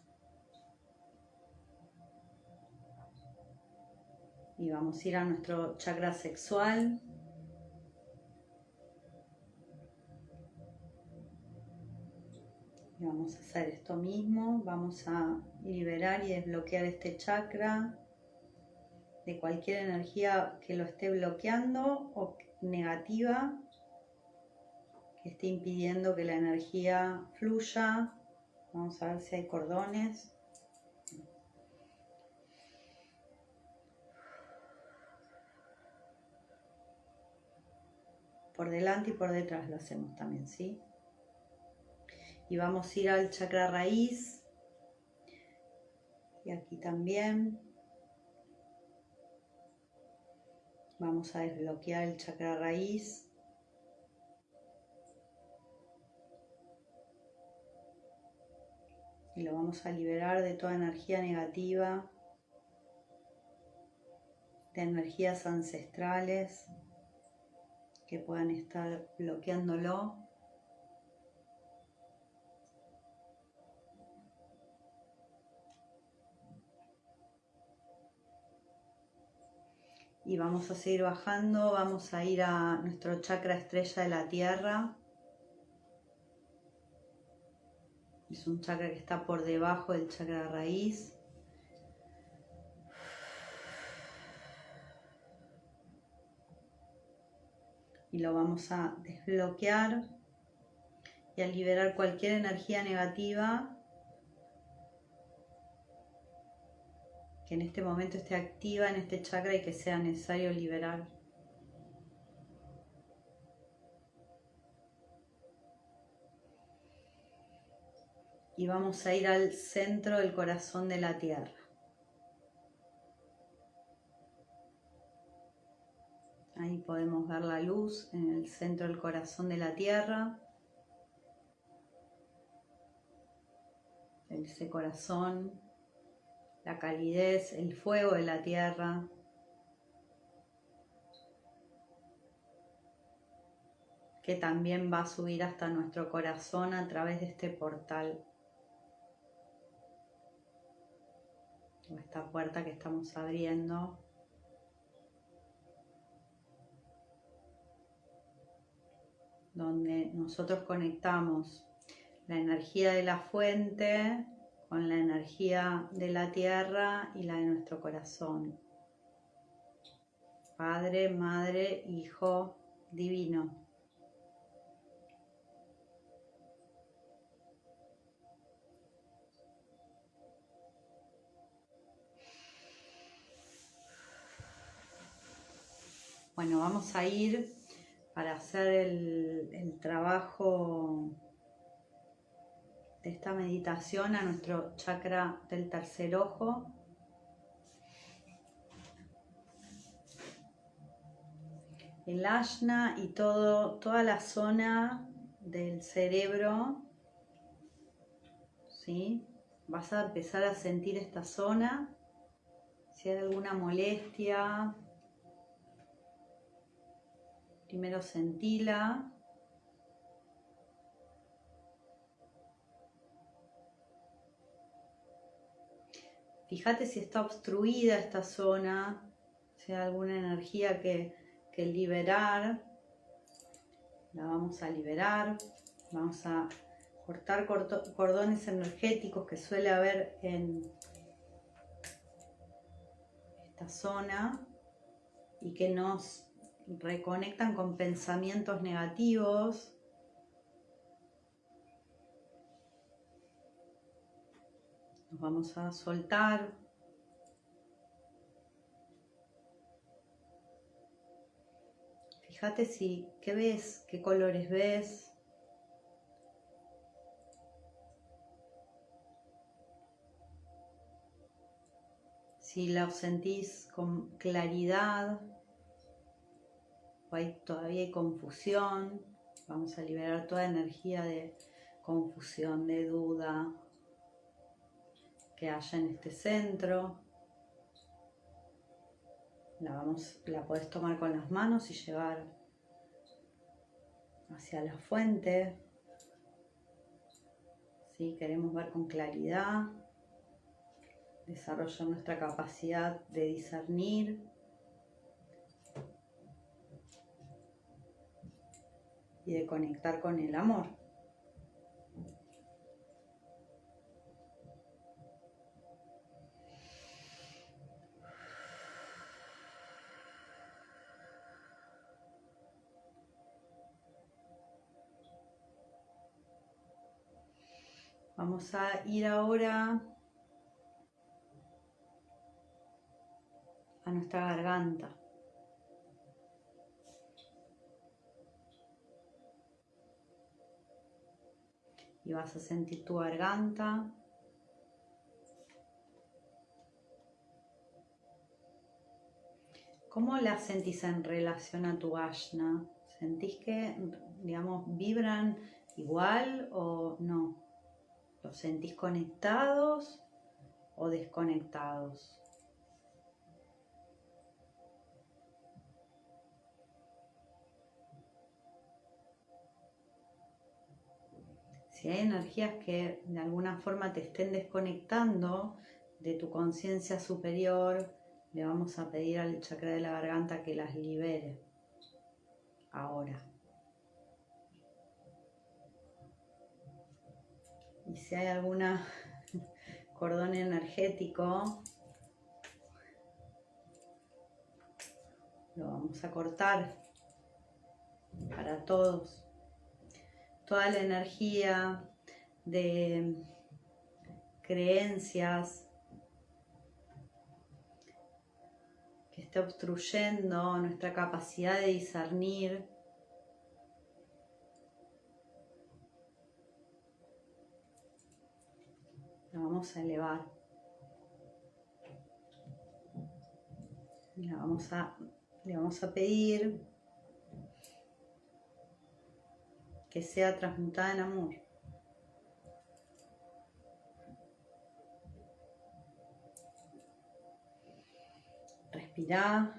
Y vamos a ir a nuestro chakra sexual. Y vamos a hacer esto mismo. Vamos a liberar y desbloquear este chakra de cualquier energía que lo esté bloqueando o negativa, que esté impidiendo que la energía fluya. Vamos a ver si hay cordones. Por delante y por detrás lo hacemos también, ¿sí? Y vamos a ir al chakra raíz. Y aquí también. Vamos a desbloquear el chakra raíz. Y lo vamos a liberar de toda energía negativa, de energías ancestrales que puedan estar bloqueándolo. Y vamos a seguir bajando, vamos a ir a nuestro chakra estrella de la tierra. Es un chakra que está por debajo del chakra raíz. Y lo vamos a desbloquear y a liberar cualquier energía negativa que en este momento esté activa en este chakra y que sea necesario liberar. y vamos a ir al centro del corazón de la tierra. Ahí podemos ver la luz en el centro del corazón de la tierra. Ese corazón, la calidez, el fuego de la tierra. Que también va a subir hasta nuestro corazón a través de este portal. O esta puerta que estamos abriendo. Donde nosotros conectamos la energía de la fuente con la energía de la tierra y la de nuestro corazón. Padre, Madre, Hijo Divino. Bueno, vamos a ir para hacer el trabajo de esta meditación a nuestro chakra del tercer ojo. El ajna y toda la zona del cerebro, ¿sí? Vas a empezar a sentir esta zona. Si hay alguna molestia, primero sentila. Fíjate si está obstruida esta zona, si hay alguna energía que liberar. La vamos a liberar. Vamos a cortar cordones energéticos que suele haber en esta zona y que nos reconectan con pensamientos negativos. Nos vamos a soltar. Fíjate ¿qué ves? ¿Qué colores ves? Si los sentís con claridad o todavía hay confusión, vamos a liberar toda energía de confusión, de duda que haya en este centro. La podés tomar con las manos y llevar hacia la fuente. ¿Sí? Queremos ver con claridad, desarrollar nuestra capacidad de discernir y de conectar con el amor. Vamos a ir ahora a nuestra garganta. Y vas a sentir tu garganta. ¿Cómo la sentís en relación a tu ajna? ¿Sentís que, digamos, vibran igual o no? ¿Los sentís conectados o desconectados? Si hay energías que de alguna forma te estén desconectando de tu conciencia superior, le vamos a pedir al chakra de la garganta que las libere ahora. Y si hay alguna cordón energético, lo vamos a cortar para todos. Toda la energía de creencias que está obstruyendo nuestra capacidad de discernir, vamos a elevar. Le vamos a pedir que sea transmutada en amor. Respirá.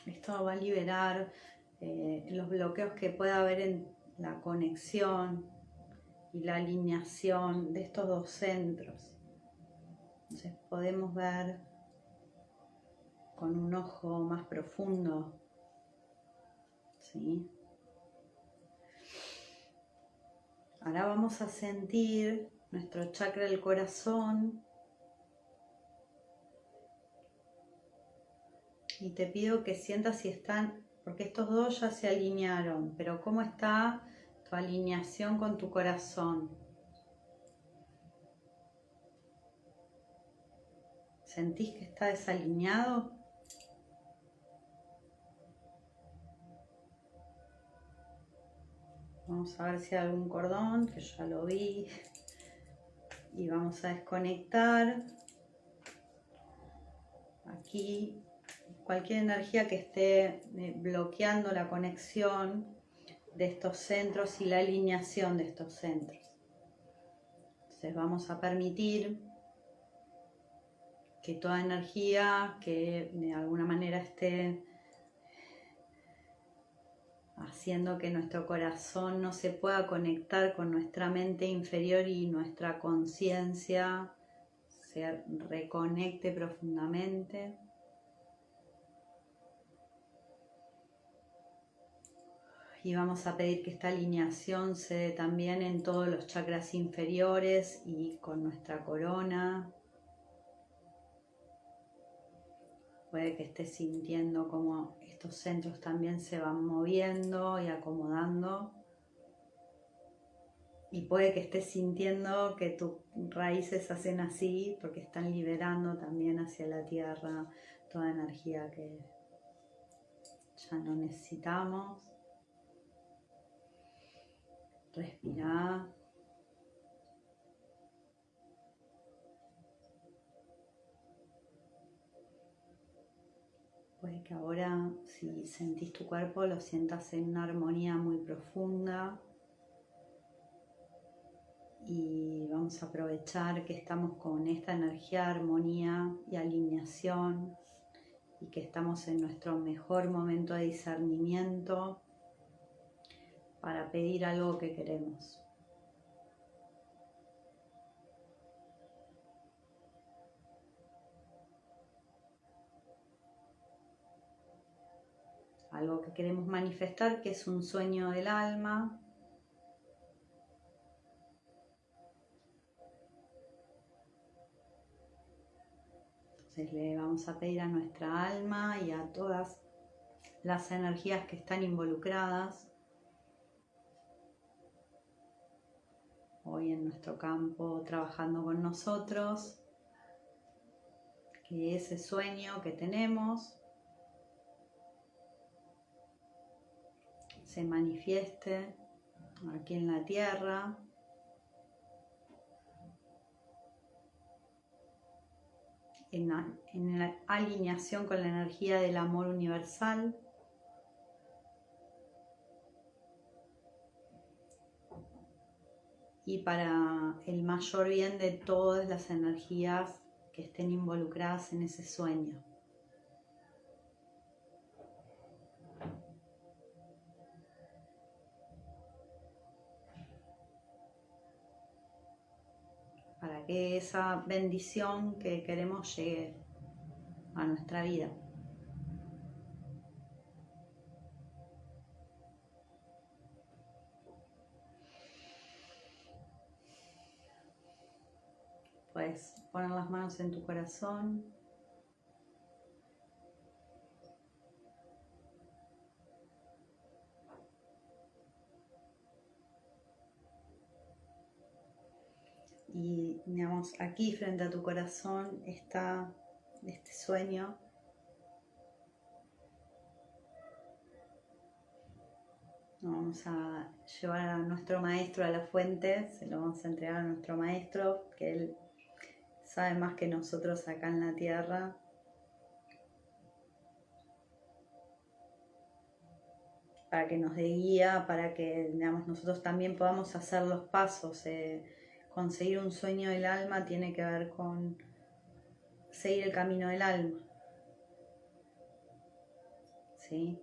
Esto va a liberar los bloqueos que pueda haber en la conexión y la alineación de estos dos centros. Entonces podemos ver con un ojo más profundo, ¿sí? Ahora vamos a sentir nuestro chakra del corazón y te pido que sientas si están, porque estos dos ya se alinearon, pero cómo está tu alineación con tu corazón. ¿Sentís que está desalineado? Vamos a ver si hay algún cordón, que ya lo vi. Y vamos a desconectar aquí cualquier energía que esté bloqueando la conexión de estos centros y la alineación de estos centros. Entonces vamos a permitir que toda energía que de alguna manera esté haciendo que nuestro corazón no se pueda conectar con nuestra mente inferior y nuestra conciencia se reconecte profundamente. Y vamos a pedir que esta alineación se dé también en todos los chakras inferiores y con nuestra corona. Puede que estés sintiendo como estos centros también se van moviendo y acomodando. Y puede que estés sintiendo que tus raíces hacen así porque están liberando también hacia la tierra toda energía que ya no necesitamos. Respirá. Puede que ahora, si sentís tu cuerpo, lo sientas en una armonía muy profunda. Y vamos a aprovechar que estamos con esta energía de armonía y alineación y que estamos en nuestro mejor momento de discernimiento para pedir algo que queremos. Algo que queremos manifestar, que es un sueño del alma. Entonces le vamos a pedir a nuestra alma y a todas las energías que están involucradas hoy en nuestro campo trabajando con nosotros, que ese sueño que tenemos se manifieste aquí en la tierra. En la alineación con la energía del amor universal. Y para el mayor bien de todas las energías que estén involucradas en ese sueño. Para que esa bendición que queremos llegue a nuestra vida. Puedes poner las manos en tu corazón. Y digamos, aquí frente a tu corazón está este sueño. Vamos a llevar a nuestro maestro a la fuente, se lo vamos a entregar a nuestro maestro, que él sabe más que nosotros acá en la tierra. Para que nos dé guía, para que, digamos, nosotros también podamos hacer los pasos. Conseguir un sueño del alma tiene que ver con seguir el camino del alma. ¿Sí?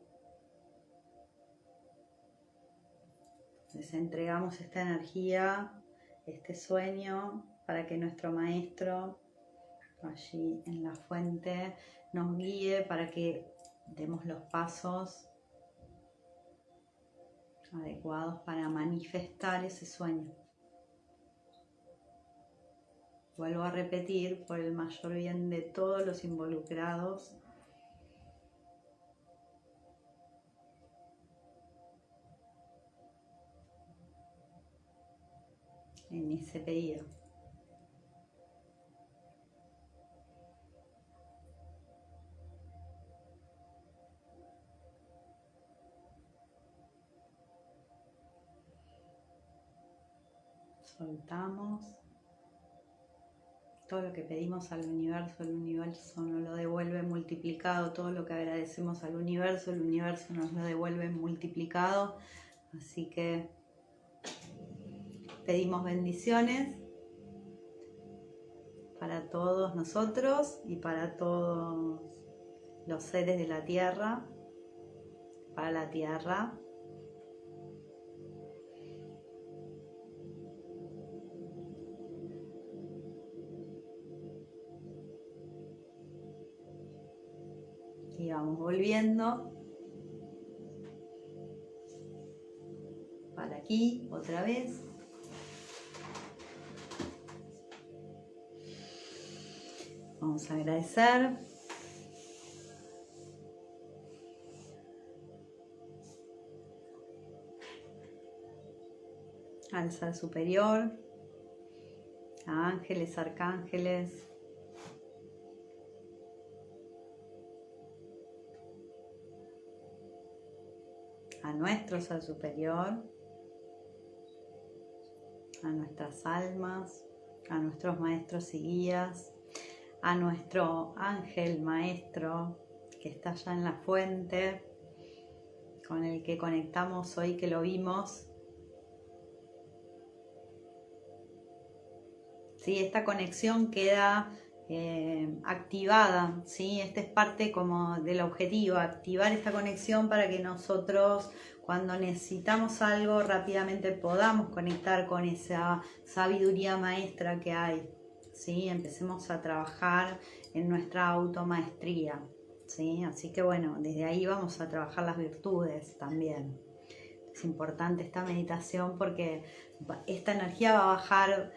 Les entregamos esta energía, este sueño, para que nuestro maestro allí en la fuente nos guíe, para que demos los pasos adecuados para manifestar ese sueño. Vuelvo a repetir, por el mayor bien de todos los involucrados, en ese pedido. Soltamos. Todo lo que pedimos al universo, el universo nos lo devuelve multiplicado. Todo lo que agradecemos al universo, el universo nos lo devuelve multiplicado. Así que pedimos bendiciones para todos nosotros y para todos los seres de la tierra, para la tierra. Y vamos volviendo para aquí otra vez. Vamos a agradecer. Al ser superior, a ángeles, arcángeles, a nuestro ser superior, a nuestras almas, a nuestros maestros y guías, a nuestro ángel maestro que está allá en la fuente, con el que conectamos hoy que lo vimos. ¿Sí? Esta conexión queda activada, ¿sí? Esta es parte como del objetivo, activar esta conexión para que nosotros cuando necesitamos algo rápidamente podamos conectar con esa sabiduría maestra que hay, ¿sí? Empecemos a trabajar en nuestra automaestría, ¿sí? Así que bueno, desde ahí vamos a trabajar las virtudes también. Es importante esta meditación porque esta energía va a bajar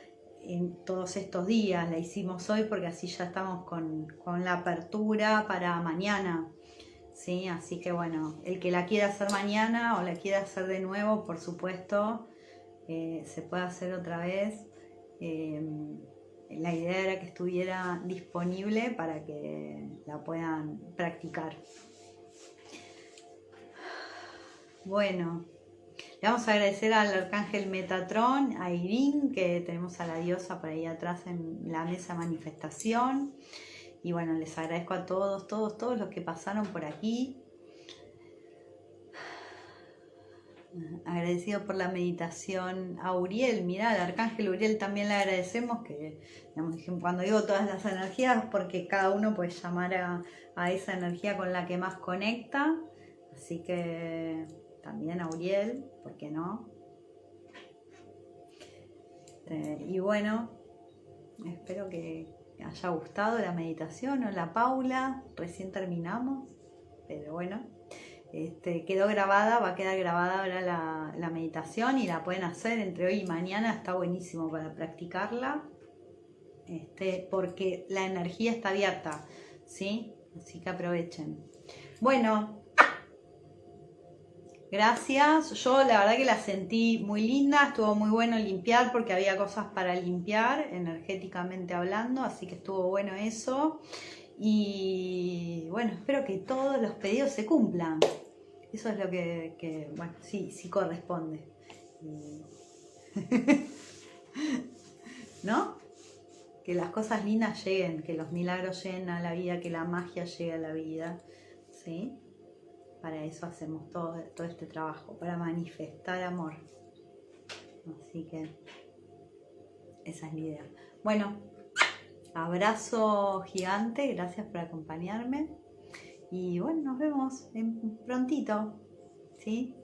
en todos estos días. La hicimos hoy porque así ya estamos con la apertura para mañana, ¿sí? Así que bueno, el que la quiera hacer mañana o la quiera hacer de nuevo, por supuesto, se puede hacer otra vez. La idea era que estuviera disponible para que la puedan practicar. Bueno, le vamos a agradecer al arcángel Metatrón, a Irín, que tenemos a la diosa por ahí atrás en la mesa de manifestación. Y bueno, les agradezco a todos los que pasaron por aquí. Agradecido por la meditación a Uriel. Mirá, al arcángel Uriel también le agradecemos, que digamos, cuando digo todas las energías, porque cada uno puede llamar a esa energía con la que más conecta. Así que también a Uriel, ¿por qué no? Y bueno, espero que haya gustado la meditación. Hola Paula, recién terminamos, pero bueno, quedó grabada, va a quedar grabada ahora la meditación y la pueden hacer entre hoy y mañana, está buenísimo para practicarla, porque la energía está abierta, ¿sí? Así que aprovechen. Bueno, gracias, yo la verdad que la sentí muy linda, estuvo muy bueno limpiar porque había cosas para limpiar energéticamente hablando, así que estuvo bueno eso. Y bueno, espero que todos los pedidos se cumplan. Eso es lo que bueno, sí corresponde. ¿No? Que las cosas lindas lleguen, que los milagros lleguen a la vida, que la magia llegue a la vida, ¿sí? Para eso hacemos todo este trabajo, para manifestar amor. Así que esa es la idea. Bueno, abrazo gigante, gracias por acompañarme. Y bueno, nos vemos prontito, ¿sí?